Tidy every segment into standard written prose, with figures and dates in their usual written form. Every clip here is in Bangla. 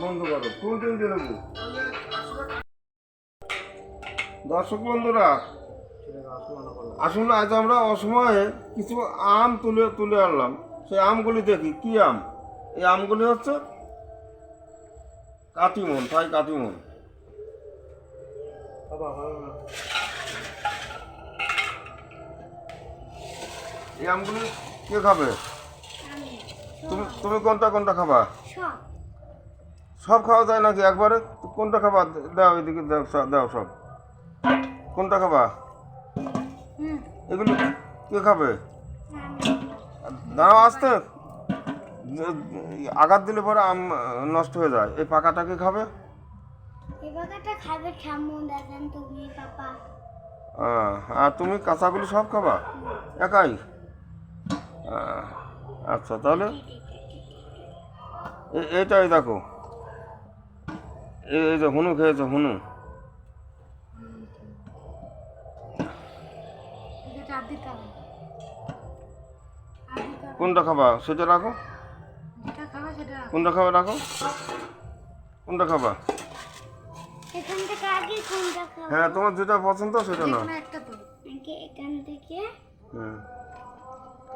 বন্ধ করো। কোন তিনটে নেবো? দর্শক বন্ধুরা, আসলে আজ আমরা অসময়ে কিছু আম তুলে আনলাম। সেই আমগুলি দেখি কি আম। এই আমগুলি হচ্ছে কাটিমন, তাই কাটিমন। এই আমগুলি কে খাবে? তুমি কোনটা খাবা? সব খাওয়া যায় নাকি একবারে? কোনটা খাবা? দাও এদিকে, দাও সব। কোনটা খাবা? এগুলি কে খাবে? দাঁড়াও, আসতে। আঘাত দিলে পরে আম নষ্ট হয়ে যায়। এই পাকাটা কে খাবে? আর তুমি কাঁচাগুলি সব খাবা একাই? আচ্ছা, তাহলে এইটাই দেখো, এই যে হুনু খেয়েছে, হুনু। কোনটা খাবা সেটা রাখো। কোনটা খাবা রাখো। কোনটা খাবা? হ্যাঁ, তোমার যেটা পছন্দ সেটা না।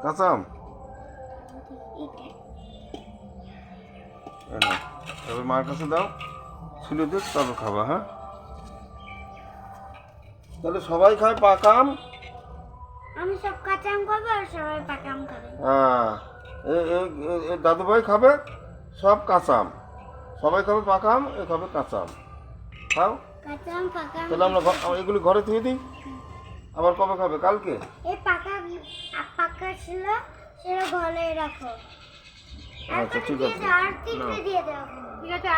কাঁচা আম তবে মার কাছে দাও, ছুলে দিক, তবে খাবা। হ্যাঁ, তাহলে সবাই খায় পাকা আম। আমি সব কাঁচা আম খাবো আর সবাই পাকা আম খাবে। হ্যাঁ, দাদু ভাই খাবে সব কাঁচা আম, সবাই খাবে পাকা আম, এ খাবে কাঁচা আম। খাও। কাঁচা আম পাকা আম। তাহলে আমরা এগুলি ঘরে থুয়ে দিই। আবার কবে খাবে? কালকে। এই পাকা ছিল সেটা ঘরে রাখো। আচ্ছা, ঠিক আছে। আর তিনটে দিয়ে দাও। ঠিক আছে।